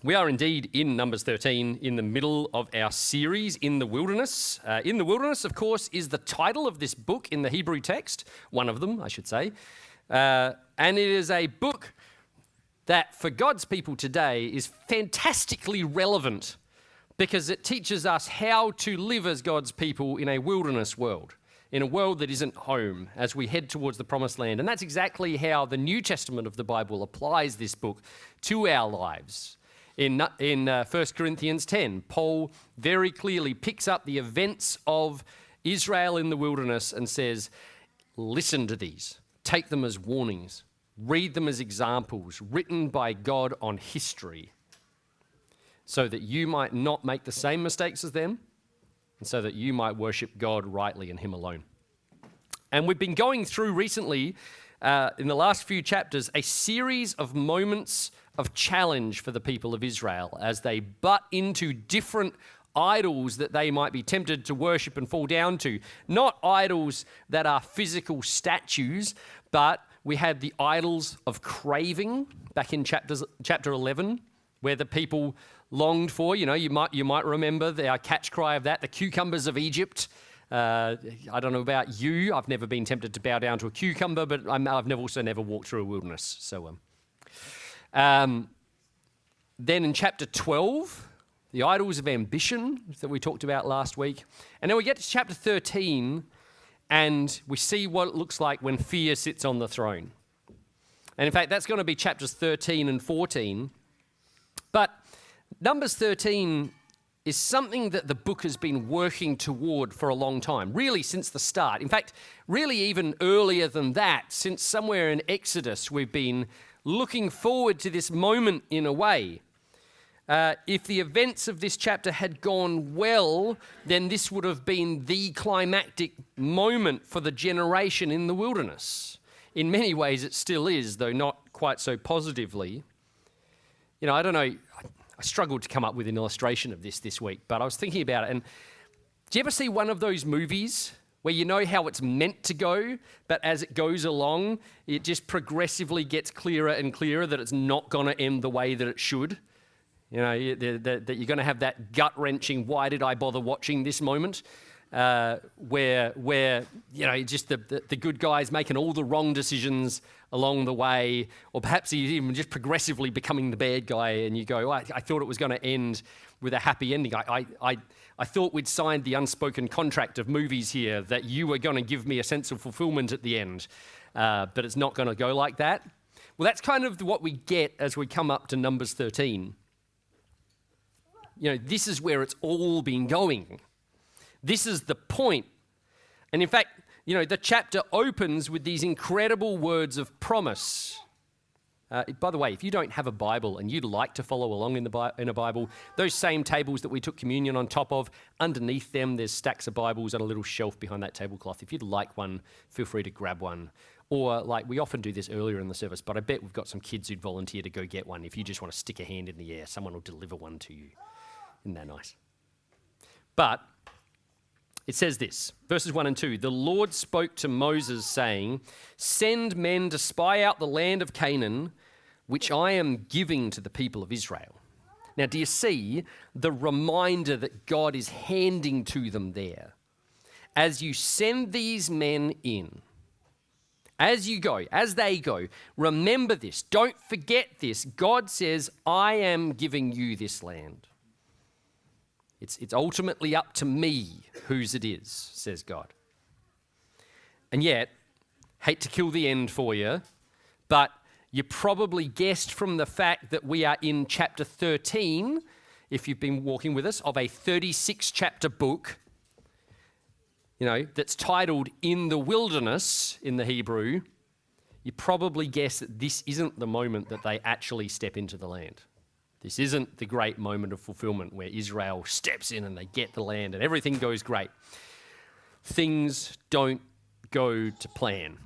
We are indeed in Numbers 13, in the middle of our series, In the Wilderness. In the Wilderness, of course, is the title of this book in the Hebrew text, one of them, I should say. And it is a book that, for God's people today, is fantastically relevant because it teaches us how to live as God's people in a wilderness world, in a world that isn't home, as we head towards the promised land. And that's exactly how the New Testament of the Bible applies this book to our lives. In 1 Corinthians 10, Paul very clearly picks up the events of Israel in the wilderness and says, listen to these, take them as warnings, read them as examples written by God on history so that you might not make the same mistakes as them and so that you might worship God rightly and Him alone. And we've been going through recently, in the last few chapters, a series of moments of challenge for the people of Israel as they butt into different idols that they might be tempted to worship and fall down to. Not idols that are physical statues, but we had the idols of craving back in chapter 11, where the people longed for, you might remember our catch cry of that, the cucumbers of Egypt. I don't know about you. I've never been tempted to bow down to a cucumber, but I've never walked through a wilderness. So, then in chapter 12, the idols of ambition that we talked about last week. And then we get to chapter 13, and we see what it looks like when fear sits on the throne. And in fact, that's going to be chapters 13 and 14. But Numbers 13 is something that the book has been working toward for a long time, really since the start. In fact, really even earlier than that, since somewhere in Exodus, we've been looking forward to this moment in a way. If the events of this chapter had gone well, then this would have been the climactic moment for the generation in the wilderness. In many ways, it still is, though not quite so positively. I don't know, I struggled to come up with an illustration of this week, but I was thinking about it. And do you ever see one of those movies where you know how it's meant to go, but as it goes along, it just progressively gets clearer and clearer that it's not going to end the way that it should? That you're going to have that gut-wrenching, why did I bother watching this moment? Where just the good guy's making all the wrong decisions along the way, or perhaps he's even just progressively becoming the bad guy, and you go, I thought it was going to end with a happy ending. I thought we'd signed the unspoken contract of movies here that you were going to give me a sense of fulfillment at the end, but it's not going to go like that. Well, that's kind of what we get as we come up to Numbers 13. This is where it's all been going. This is the point. And in fact, the chapter opens with these incredible words of promise. By the way, if you don't have a Bible and you'd like to follow along in a Bible, those same tables that we took communion on top of, underneath them there's stacks of Bibles on a little shelf behind that tablecloth. If you'd like one, feel free to grab one. Or we often do this earlier in the service, but I bet we've got some kids who'd volunteer to go get one. If you just want to stick a hand in the air, someone will deliver one to you. Isn't that nice? But it says this, verses 1 and 2, the Lord spoke to Moses saying, send men to spy out the land of Canaan, which I am giving to the people of Israel. Now, do you see the reminder that God is handing to them there? As you send these men in, as they go, remember this, don't forget this. God says, I am giving you this land. It's ultimately up to me whose it is, says God. And yet, hate to kill the end for you, but you probably guessed from the fact that we are in chapter 13, if you've been walking with us, of a 36-chapter book, that's titled In the Wilderness in the Hebrew. You probably guessed that this isn't the moment that they actually step into the land. This isn't the great moment of fulfillment where Israel steps in and they get the land and everything goes great. Things don't go to plan.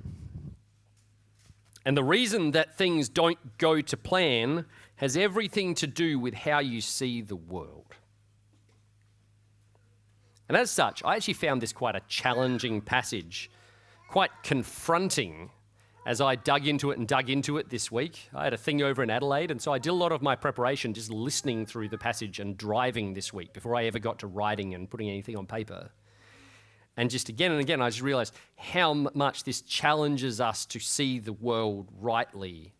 And the reason that things don't go to plan has everything to do with how you see the world. And as such, I actually found this quite a challenging passage, quite confronting as I dug into it this week. I had a thing over in Adelaide, and so I did a lot of my preparation just listening through the passage and driving this week before I ever got to writing and putting anything on paper. And just again and again, I just realized how much this challenges us to see the world rightly,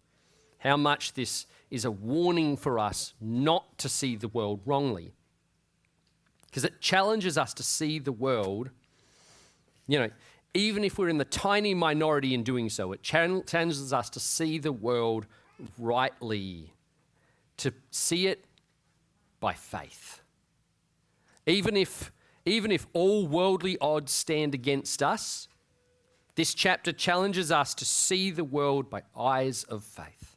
how much this is a warning for us not to see the world wrongly. Because it challenges us to see the world, even if we're in the tiny minority in doing so, it challenges us to see the world rightly, to see it by faith. Even if all worldly odds stand against us, this chapter challenges us to see the world by eyes of faith.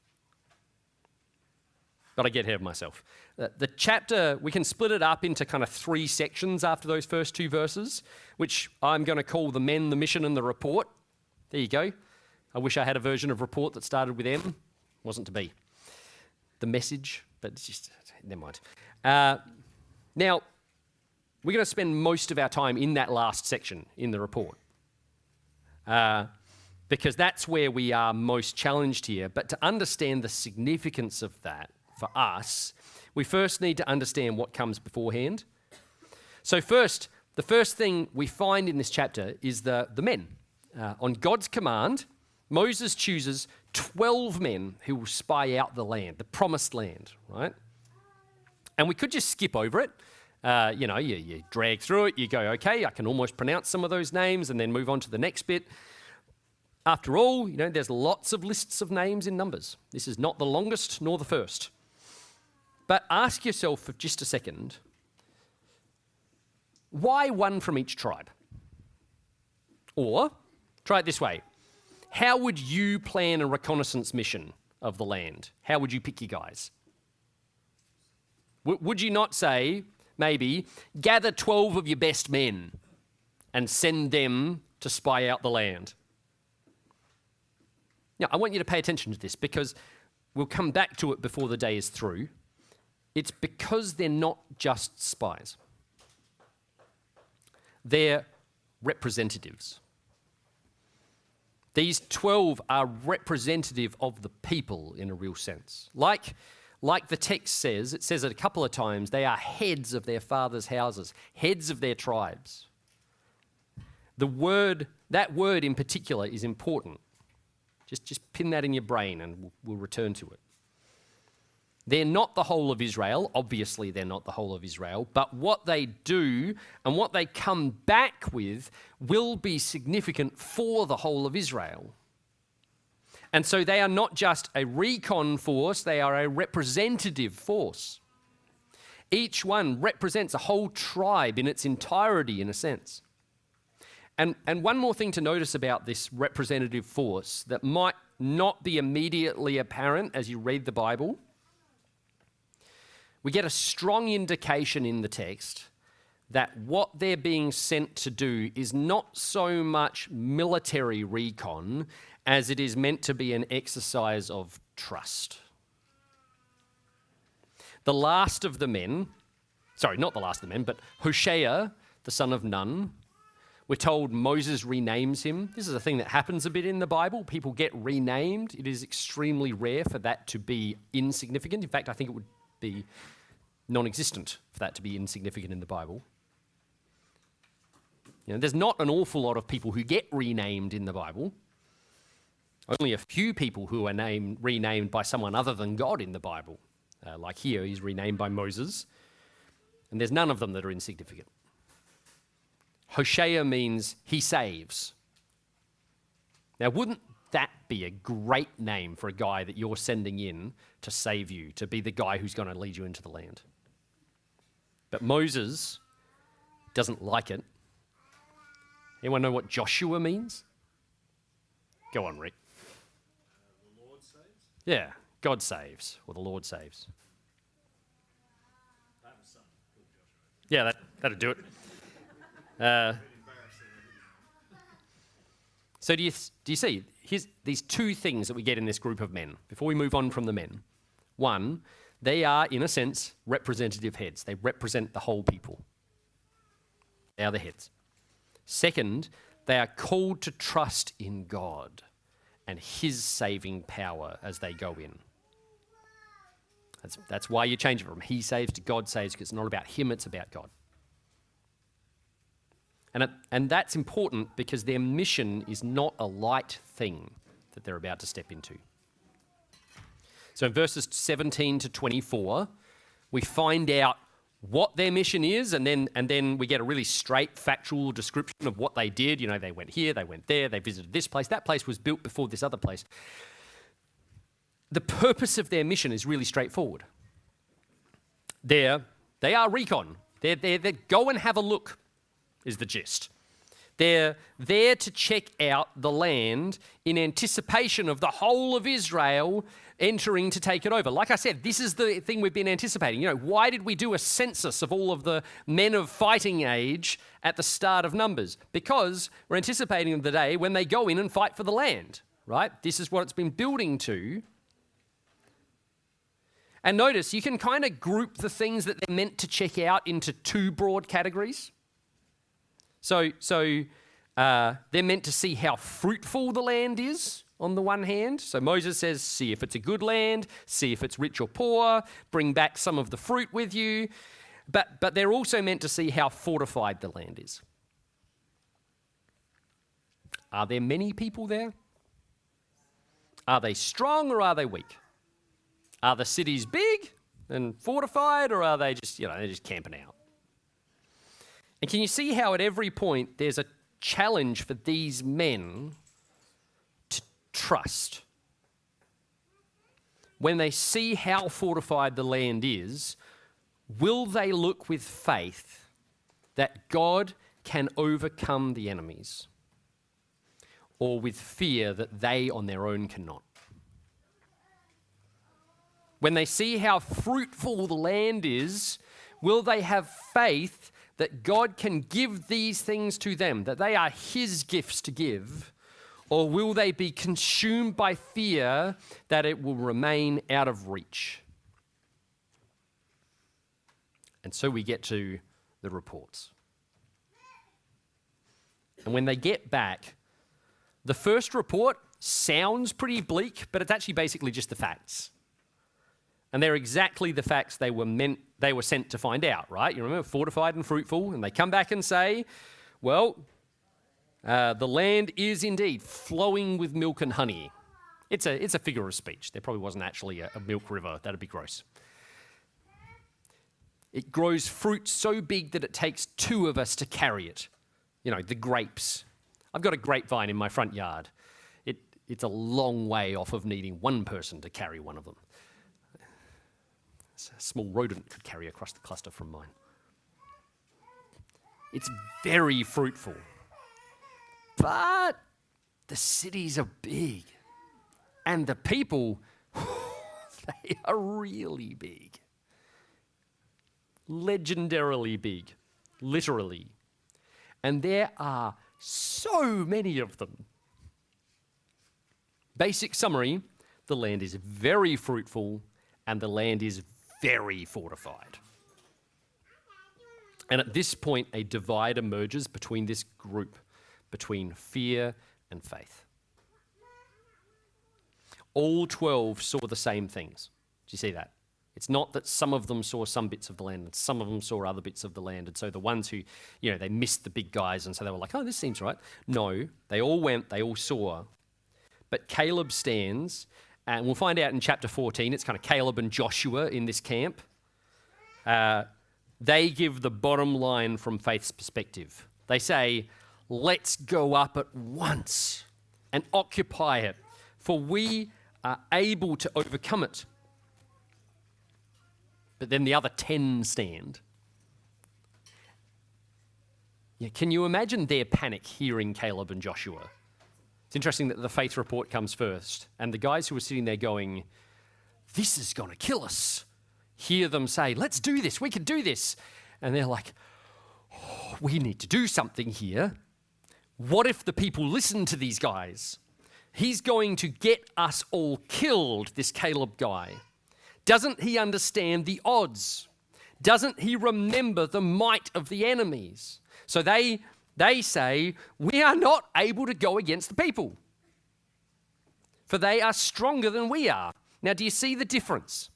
But I get ahead of myself. The chapter, we can split it up into kind of 3 sections after those first 2 verses, which I'm going to call the men, the mission, and the report. There you go. I wish I had a version of report that started with M. Wasn't to be. The message, but it's just, never mind. Now, we're going to spend most of our time in that last section in the report, because that's where we are most challenged here. But to understand the significance of that for us, we first need to understand what comes beforehand. So first, the first thing we find in this chapter is the men. On God's command, Moses chooses 12 men who will spy out the land, the promised land, right? And we could just skip over it. You drag through it, you go, okay, I can almost pronounce some of those names and then move on to the next bit. After all, there's lots of lists of names in Numbers. This is not the longest nor the first. But ask yourself for just a second, why one from each tribe? Or, try it this way, how would you plan a reconnaissance mission of the land? How would you pick your guys? Would you not say, maybe, gather 12 of your best men and send them to spy out the land? Now, I want you to pay attention to this because we'll come back to it before the day is through. It's because they're not just spies. They're representatives. These 12 are representative of the people in a real sense. Like the text says, it says it a couple of times, they are heads of their father's houses, heads of their tribes. That word in particular is important. Just pin that in your brain and we'll return to it. They're not the whole of Israel. Obviously, they're not the whole of Israel. But what they do and what they come back with will be significant for the whole of Israel. And so they are not just a recon force, they are a representative force. Each one represents a whole tribe in its entirety, in a sense. And one more thing to notice about this representative force that might not be immediately apparent as you read the Bible. We get a strong indication in the text that what they're being sent to do is not so much military recon as it is meant to be an exercise of trust. The last of the men, not the last of the men, but Hoshea, the son of Nun, we're told Moses renames him. This is a thing that happens a bit in the Bible. People get renamed. It is extremely rare for that to be insignificant. In fact, I think it would be non-existent for that to be insignificant in the Bible. There's not an awful lot of people who get renamed in the Bible. Only a few people who are renamed by someone other than God in the Bible. Like here, he's renamed by Moses. And there's none of them that are insignificant. Hoshea means he saves. Now, wouldn't that be a great name for a guy that you're sending in to save you, to be the guy who's going to lead you into the land? But Moses doesn't like it. Anyone know what Joshua means? Go on, Rick. The Lord saves? Yeah, God saves, or the Lord saves. I have a son called Joshua. Yeah, that'll do it. So do you see? Here's these 2 things that we get in this group of men. Before we move on from the men. One, they are, in a sense, representative heads. They represent the whole people. They are the heads. Second, they are called to trust in God and his saving power as they go in. That's why you change it from he saves to God saves, because it's not about him, it's about God. And that's important because their mission is not a light thing that they're about to step into. So in verses 17 to 24, we find out what their mission is, and then we get a really straight factual description of what they did. You know, they went here, they went there, they visited this place. That place was built before this other place. The purpose of their mission is really straightforward. They are recon. They're go and have a look, is the gist. They're there to check out the land in anticipation of the whole of Israel entering to take it over. Like I said, this is the thing we've been anticipating. You know, why did we do a census of all of the men of fighting age at the start of Numbers? Because we're anticipating the day when they go in and fight for the land, right? This is what it's been building to. And notice, you can kind of group the things that they're meant to check out into two broad categories. So they're meant to see how fruitful the land is on the one hand. So Moses says, see if it's a good land, see if it's rich or poor, bring back some of the fruit with you. But they're also meant to see how fortified the land is. Are there many people there? Are they strong or are they weak? Are the cities big and fortified, or are they just, they're just camping out? And can you see how at every point there's a challenge for these men to trust? When they see how fortified the land is, will they look with faith that God can overcome the enemies, or with fear that they on their own cannot? When they see how fruitful the land is, will they have faith that God can give these things to them, that they are his gifts to give? Or will they be consumed by fear that it will remain out of reach? And so we get to the reports. And when they get back, the first report sounds pretty bleak, but it's actually basically just the facts. And they're exactly the facts they were sent to find out, right? You remember, fortified and fruitful. And they come back and say, well, the land is indeed flowing with milk and honey. It's a figure of speech. There probably wasn't actually a milk river. That'd be gross. It grows fruit so big that it takes two of us to carry it. You know, the grapes. I've got a grapevine in my front yard. It's a long way off of needing one person to carry one of them. A small rodent could carry across the cluster from mine. It's very fruitful. But the cities are big. And the people, they are really big. Legendarily big, literally. And there are so many of them. Basic summary, the land is very fruitful and the land is very fortified. And at this point, a divide emerges between this group, between fear and faith. All 12 saw the same things. Do you see that? It's not that some of them saw some bits of the land and some of them saw other bits of the land. And so the ones who, they missed the big guys and so they were like, oh, this seems right. No, they all went, they all saw. But Caleb stands. And we'll find out in chapter 14, it's kind of Caleb and Joshua in this camp. They give the bottom line from faith's perspective. They say, let's go up at once and occupy it, for we are able to overcome it. But then the other 10 stand. Yeah, can you imagine their panic hearing Caleb and Joshua? It's interesting that the faith report comes first, and the guys who were sitting there going, this is going to kill us, hear them say, let's do this, we can do this. And they're like, oh, we need to do something here. What if the people listen to these guys? He's going to get us all killed, this Caleb guy. Doesn't he understand the odds? Doesn't he remember the might of the enemies? So they say, we are not able to go against the people. for they are stronger than we are. Now, do you see the difference?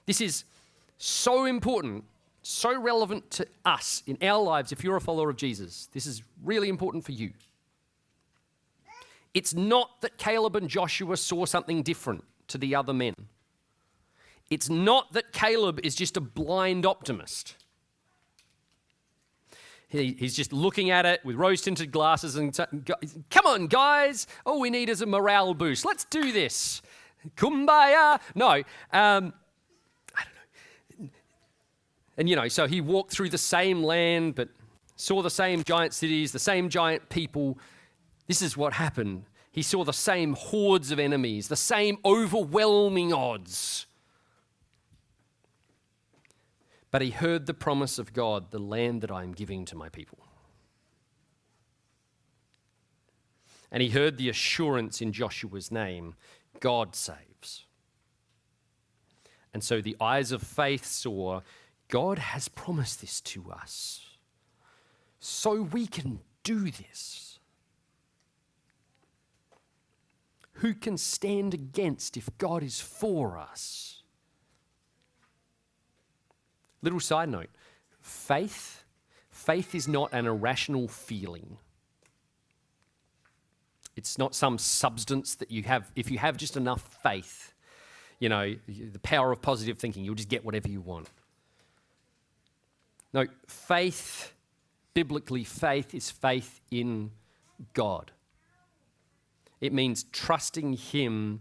This is so important, so relevant to us in our lives if you're a follower of Jesus. This is really important for you. It's not that Caleb and Joshua saw something different to the other men. It's not that Caleb is just a blind optimist. He's just looking at it with rose-tinted glasses and come on, guys. All we need is a morale boost. Let's do this. Kumbaya. No, I don't know. And, so he walked through the same land, but saw the same giant cities, the same giant people. This is what happened. He saw the same hordes of enemies, the same overwhelming odds. But he heard the promise of God, the land that I am giving to my people. And he heard the assurance in Joshua's name, God saves. And so the eyes of faith saw, God has promised this to us, so we can do this. Who can stand against if God is for us? Little side note, faith is not an irrational feeling. It's not some substance that you have. If you have just enough faith, the power of positive thinking, you'll just get whatever you want. No, faith, biblically, faith is faith in God. It means trusting Him.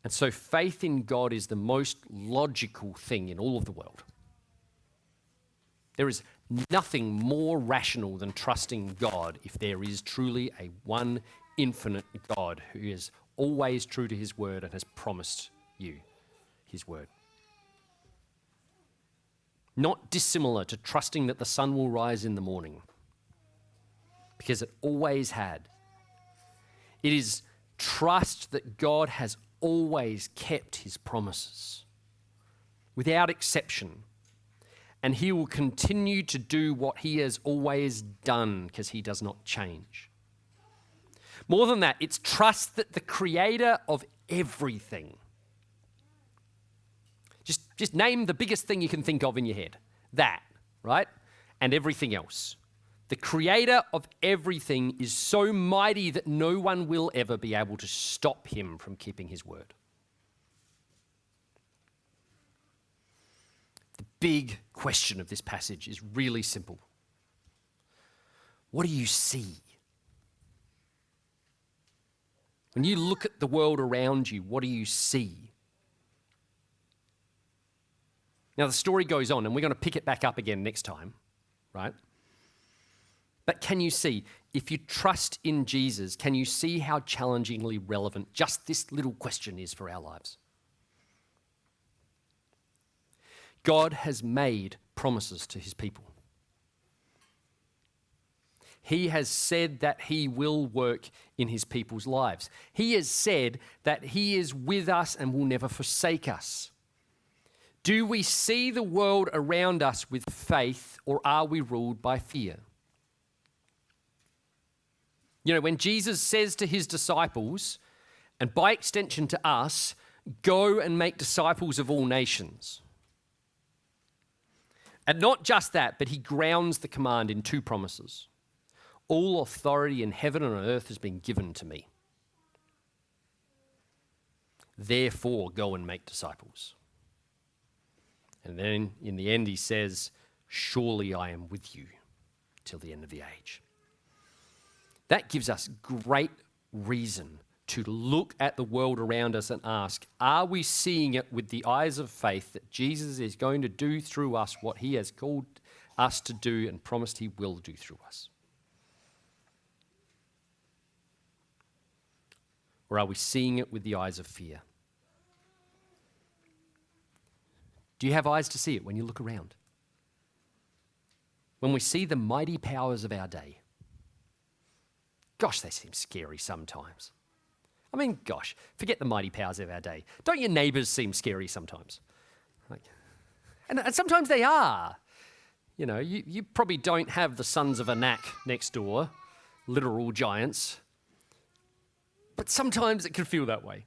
And so faith in God is the most logical thing in all of the world. There is nothing more rational than trusting God if there is truly a one infinite God who is always true to His word and has promised you His word. Not dissimilar to trusting that the sun will rise in the morning, because it always had. It is trust that God has always kept His promises without exception. And He will continue to do what He has always done because He does not change. More than that, it's trust that the Creator of everything. Just name the biggest thing you can think of in your head. That, right? And everything else. The Creator of everything is so mighty that no one will ever be able to stop Him from keeping His word. The big question of this passage is really simple. What do you see? When you look at the world around you, what do you see? Now, the story goes on, and we're going to pick it back up again next time, right? But can you see, if you trust in Jesus, can you see how challengingly relevant just this little question is for our lives? God has made promises to His people. He has said that He will work in His people's lives. He has said that He is with us and will never forsake us. Do we see the world around us with faith, or are we ruled by fear? When Jesus says to His disciples, and by extension to us, go and make disciples of all nations. And not just that, but He grounds the command in two promises. All authority in heaven and on earth has been given to me. Therefore, go and make disciples. And then in the end, He says, surely I am with you till the end of the age. That gives us great reason to look at the world around us and ask, are we seeing it with the eyes of faith that Jesus is going to do through us what He has called us to do and promised He will do through us? Or are we seeing it with the eyes of fear? Do you have eyes to see it when you look around? When we see the mighty powers of our day, gosh, they seem scary sometimes. I mean, gosh, forget the mighty powers of our day. Don't your neighbours seem scary sometimes? And sometimes they are. You probably don't have the sons of Anak next door, literal giants. But sometimes it can feel that way.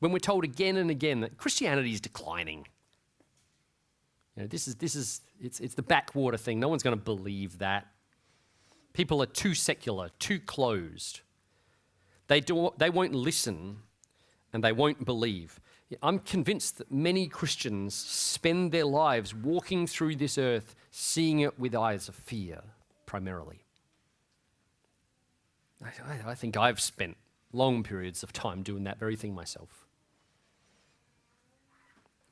When we're told again and again that Christianity is declining. This is it's the backwater thing. No one's going to believe that. People are too secular, too closed. They won't listen and they won't believe. I'm convinced that many Christians spend their lives walking through this earth seeing it with eyes of fear, primarily. I think I've spent long periods of time doing that very thing myself.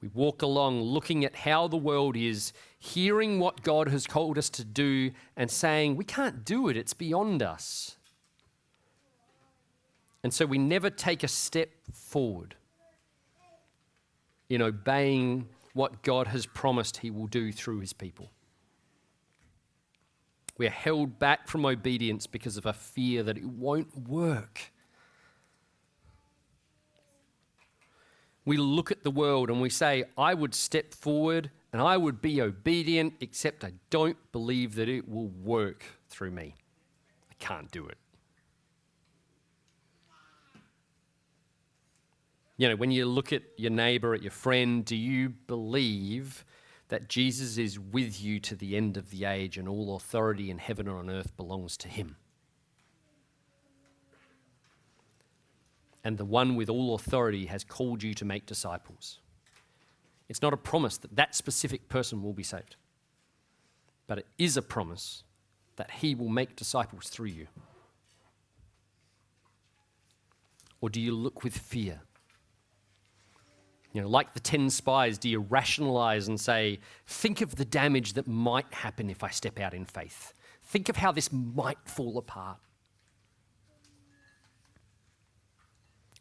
We walk along looking at how the world is, hearing what God has called us to do and saying, we can't do it, it's beyond us. And so we never take a step forward in obeying what God has promised he will do through his people. We are held back from obedience because of a fear that it won't work. We look at the world and we say, I would step forward and I would be obedient, except I don't believe that it will work through me. I can't do it. When you look at your neighbor, at your friend, do you believe that Jesus is with you to the end of the age and all authority in heaven and on earth belongs to him? And the one with all authority has called you to make disciples. It's not a promise that that specific person will be saved, but it is a promise that he will make disciples through you. Or do you look with fear? Like the 10 spies, do you rationalize and say, think of the damage that might happen if I step out in faith. Think of how this might fall apart.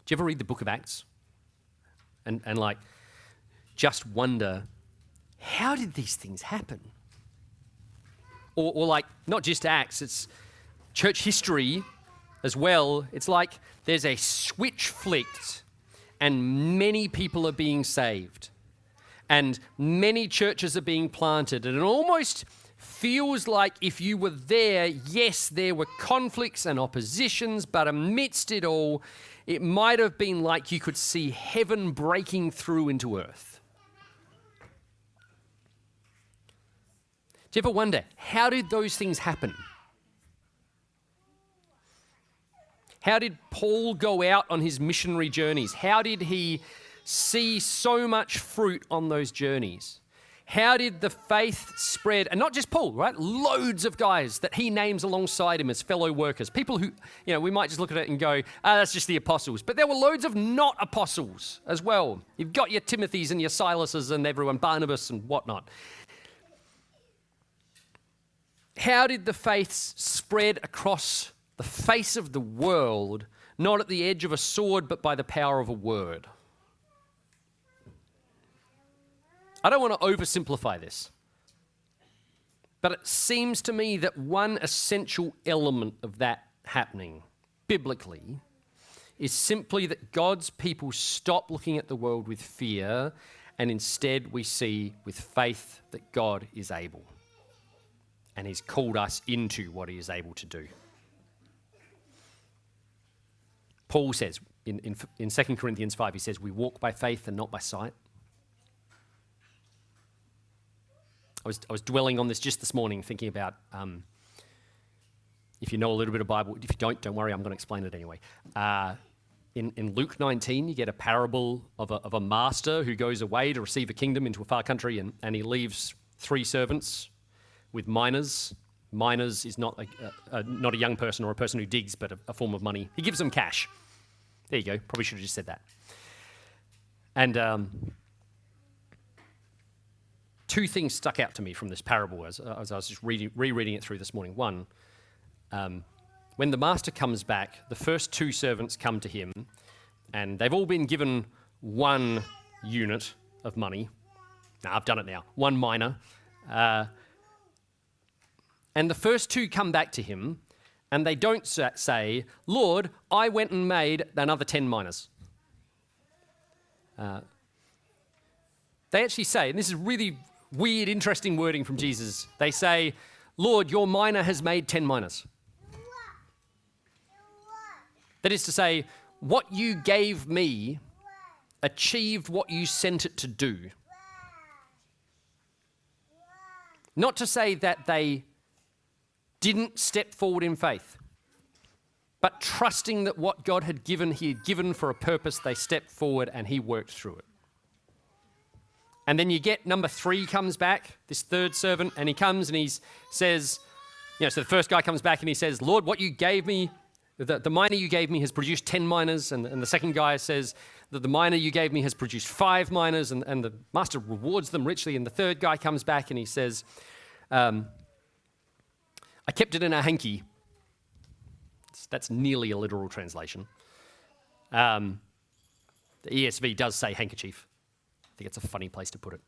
Do you ever read the book of Acts? And just wonder, how did these things happen? Or not just Acts, it's church history as well. It's like there's a switch flicked and many people are being saved. And many churches are being planted. And it almost feels like if you were there, yes, there were conflicts and oppositions, but amidst it all, it might have been like you could see heaven breaking through into earth. Do you ever wonder, how did those things happen? How did Paul go out on his missionary journeys? How did he see so much fruit on those journeys? How did the faith spread? And not just Paul, right? Loads of guys that he names alongside him as fellow workers. People who, we might just look at it and go, that's just the apostles. But there were loads of not apostles as well. You've got your Timothys and your Silases and everyone, Barnabas and whatnot. How did the faith spread across the face of the world, not at the edge of a sword, but by the power of a word? I don't want to oversimplify this, but it seems to me that one essential element of that happening, biblically, is simply that God's people stop looking at the world with fear, and instead we see with faith that God is able, and he's called us into what he is able to do. Paul says in 2 Corinthians 5, he says, we walk by faith and not by sight. I was dwelling on this just this morning, thinking about, if you know a little bit of Bible, if you don't worry, I'm going to explain it anyway. In Luke 19, you get a parable of a master who goes away to receive a kingdom into a far country, and he leaves 3 servants with minas. Minas is not a young person or a person who digs, but a form of money. He gives them cash. There you go. Probably should have just said that. And 2 things stuck out to me from this parable as I was just rereading it through this morning. One, when the master comes back, the first 2 servants come to him, and they've all been given 1 unit of money. Now, I've done it now. 1 mina. And the first 2 come back to him, and they don't say, Lord, I went and made another 10 minas. They actually say, and this is really weird, interesting wording from Jesus. They say, Lord, your mina has made 10 minas. That is to say, what you gave me achieved what you sent it to do. Not to say that they didn't step forward in faith, but trusting that what God had given, he had given for a purpose, they stepped forward and he worked through it. And then you get number 3 comes back, this third servant, and he comes and he says, so the first guy comes back and he says, Lord, what you gave me, the miner you gave me has produced 10 miners. And the second guy says that the miner you gave me has produced 5 miners, and the master rewards them richly. And the third guy comes back and he says, I kept it in a hanky. That's nearly a literal translation. The ESV does say handkerchief. I think it's a funny place to put it.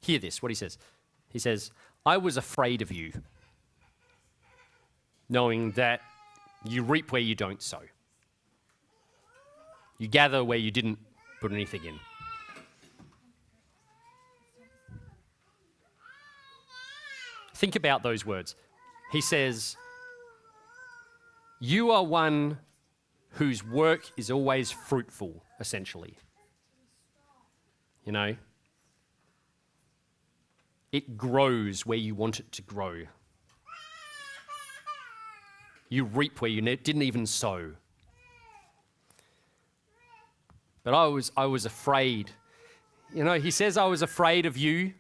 Hear this, what he says. He says, I was afraid of you, knowing that you reap where you don't sow. You gather where you didn't put anything in. Think about those words. He says, you are one whose work is always fruitful, essentially. It grows where you want it to grow. You reap where you didn't even sow. But I was afraid. He says, I was afraid of you.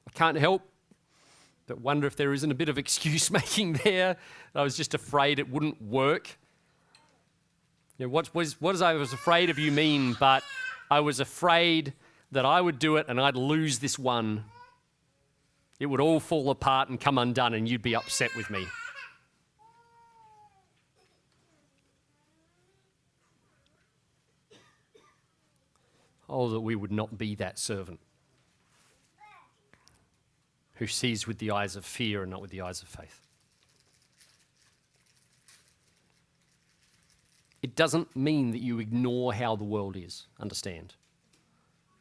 I can't help but wonder if there isn't a bit of excuse making there. I was just afraid it wouldn't work. What does I was afraid of you mean? But I was afraid that I would do it and I'd lose this one. It would all fall apart and come undone and you'd be upset with me. Oh, that we would not be that servant who sees with the eyes of fear and not with the eyes of faith. It doesn't mean that you ignore how the world is, understand.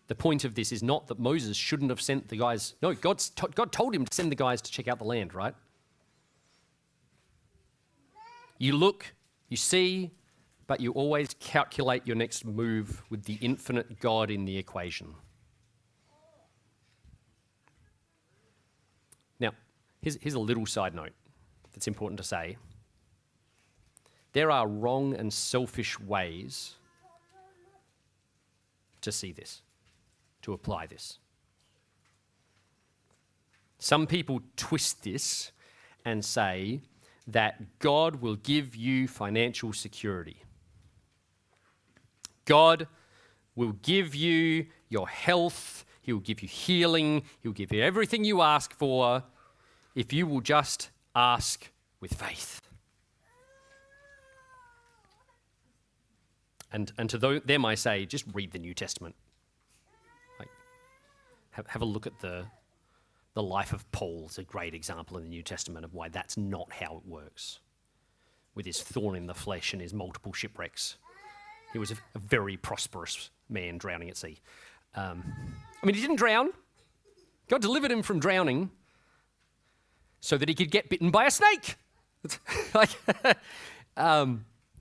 The point of this is not that Moses shouldn't have sent the guys. No, God told him to send the guys to check out the land, right? You look, you see, but you always calculate your next move with the infinite God in the equation. Now, here's a little side note that's important to say. There are wrong and selfish ways to see this, to apply this. Some people twist this and say that God will give you financial security. God will give you your health. He'll give you healing. He'll give you everything you ask for if you will just ask with faith. And to them I say, just read the New Testament. Have a look at the life of Paul. It's a great example in the New Testament of why that's not how it works. With his thorn in the flesh and his multiple shipwrecks. He was a very prosperous man drowning at sea. He didn't drown. God delivered him from drowning so that he could get bitten by a snake.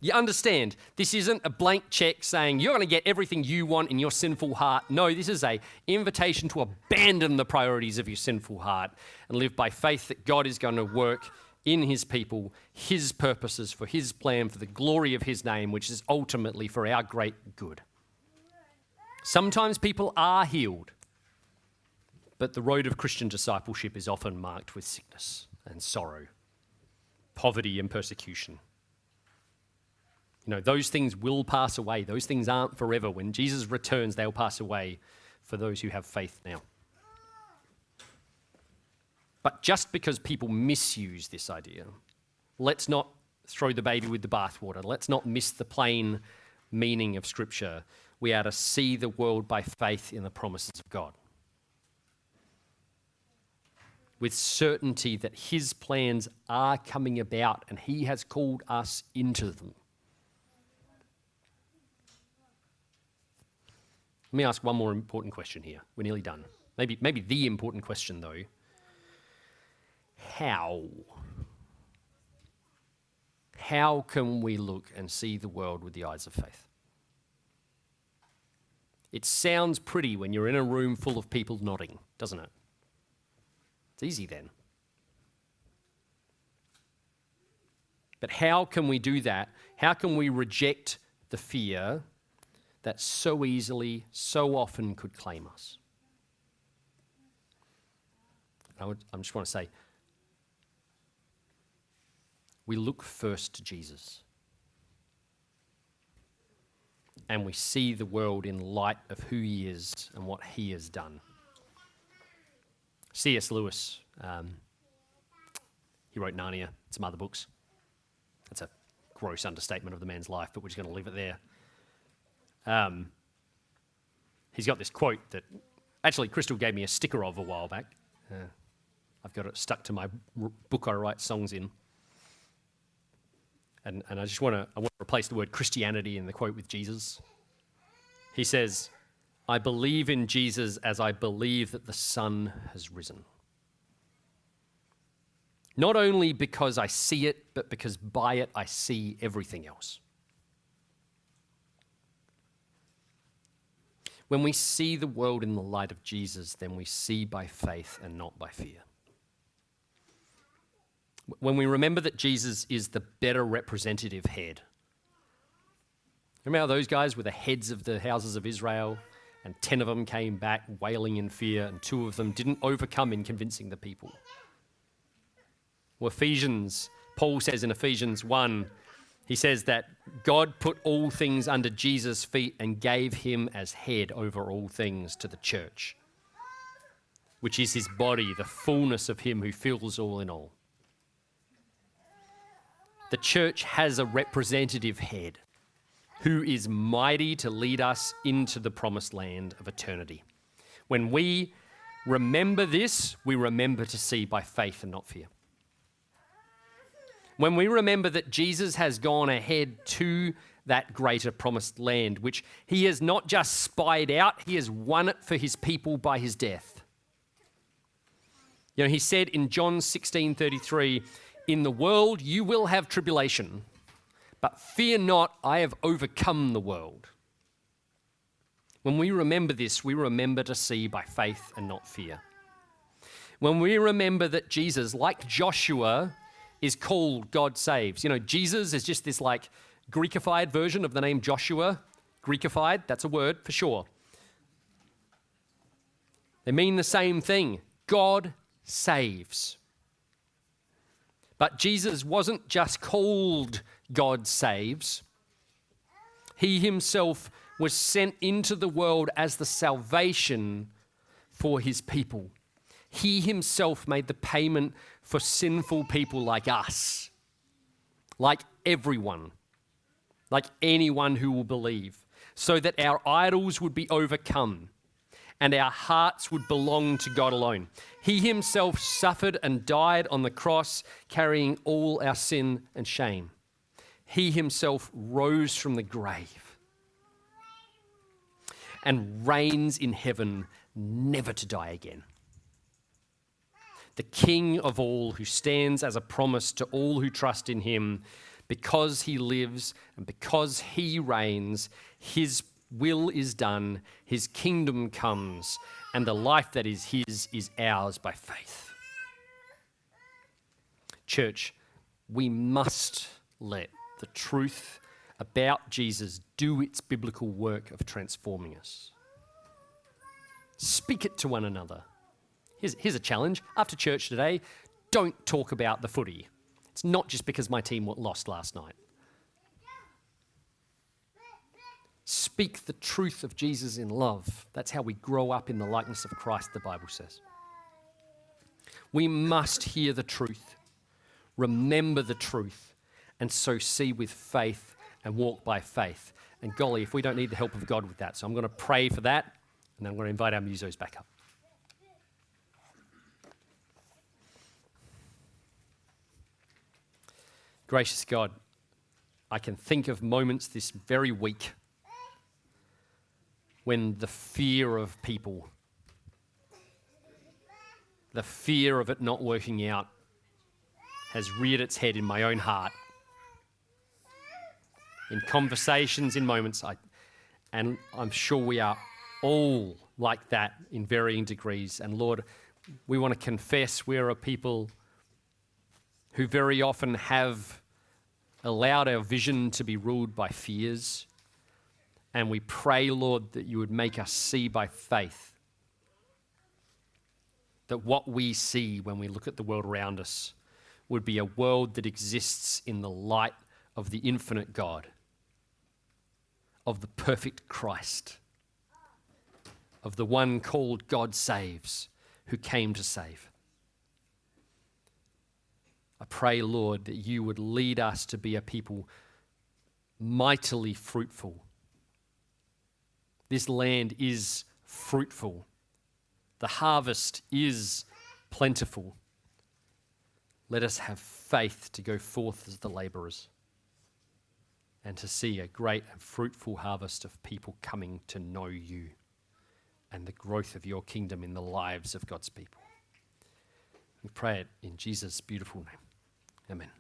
You understand, this isn't a blank check saying you're going to get everything you want in your sinful heart. No, this is an invitation to abandon the priorities of your sinful heart and live by faith that God is going to work in his people, his purposes for his plan, for the glory of his name, which is ultimately for our great good. Sometimes people are healed, but the road of Christian discipleship is often marked with sickness and sorrow, poverty and persecution. Those things will pass away. Those things aren't forever. When Jesus returns, they'll pass away for those who have faith now. But just because people misuse this idea, let's not throw the baby with the bathwater. Let's not miss the plain meaning of Scripture. We are to see the world by faith in the promises of God, with certainty that his plans are coming about and he has called us into them. Let me ask one more important question here. We're nearly done. Maybe the important question, though. how? How can we look and see the world with the eyes of faith? It sounds pretty when you're in a room full of people nodding, doesn't it? It's easy then. But how can we do that? How can we reject the fear that so easily, so often could claim us? I just want to say, we look first to Jesus. And we see the world in light of who he is and what he has done. C.S. Lewis, he wrote Narnia and some other books. That's a gross understatement of the man's life, but we're just going to leave it there. He's got this quote that actually Crystal gave me a sticker of a while back. I've got it stuck to my book I write songs in. And I want to replace the word Christianity in the quote with Jesus. He says, I believe in Jesus as I believe that the sun has risen. Not only because I see it, but because by it I see everything else. When we see the world in the light of Jesus, then we see by faith and not by fear. When we remember that Jesus is the better representative head. Remember how those guys were the heads of the houses of Israel, and 10 of them came back wailing in fear, and 2 of them didn't overcome in convincing the people. Well, Paul says in Ephesians 1, he says that God put all things under Jesus' feet and gave him as head over all things to the church, which is his body, the fullness of him who fills all in all. The church has a representative head who is mighty to lead us into the promised land of eternity. When we remember this, we remember to see by faith and not fear. When we remember that Jesus has gone ahead to that greater promised land, which he has not just spied out, he has won it for his people by his death. You know, he said in John 16:33, in the world you will have tribulation, but fear not, I have overcome the world. When we remember this, we remember to see by faith and not fear. When we remember that Jesus, like Joshua, is called God saves. You know, Jesus is just this like Greekified version of the name Joshua. Greekified, that's a word for sure. They mean the same thing. God saves. But Jesus wasn't just called God saves. He himself was sent into the world as the salvation for his people. He himself made the payment for sinful people like us, like everyone, like anyone who will believe, so that our idols would be overcome and our hearts would belong to God alone. He himself suffered and died on the cross, carrying all our sin and shame. He himself rose from the grave and reigns in heaven, never to die again. The King of all, who stands as a promise to all who trust in him, because he lives and because he reigns, his will is done, his kingdom comes, and the life that is his is ours by faith. Church, we must let the truth about Jesus do its biblical work of transforming us. Speak it to one another. Here's a challenge. After church today, don't talk about the footy. It's not just because my team lost last night. Speak the truth of Jesus in love. That's how we grow up in the likeness of Christ, the Bible says. We must hear the truth, remember the truth, and so see with faith and walk by faith. And golly, if we don't need the help of God with that. So I'm going to pray for that, and then I'm going to invite our musos back up. Gracious God, I can think of moments this very week when the fear of people, the fear of it not working out, has reared its head in my own heart. In conversations, in moments, and I'm sure we are all like that in varying degrees. And Lord, we want to confess we're a people who very often have allowed our vision to be ruled by fears. And we pray, Lord, that you would make us see by faith that what we see when we look at the world around us would be a world that exists in the light of the infinite God, of the perfect Christ, of the one called God Saves, who came to save. I pray, Lord, that you would lead us to be a people mightily fruitful. This land is fruitful. The harvest is plentiful. Let us have faith to go forth as the laborers and to see a great and fruitful harvest of people coming to know you and the growth of your kingdom in the lives of God's people. We pray it in Jesus' beautiful name. Amen.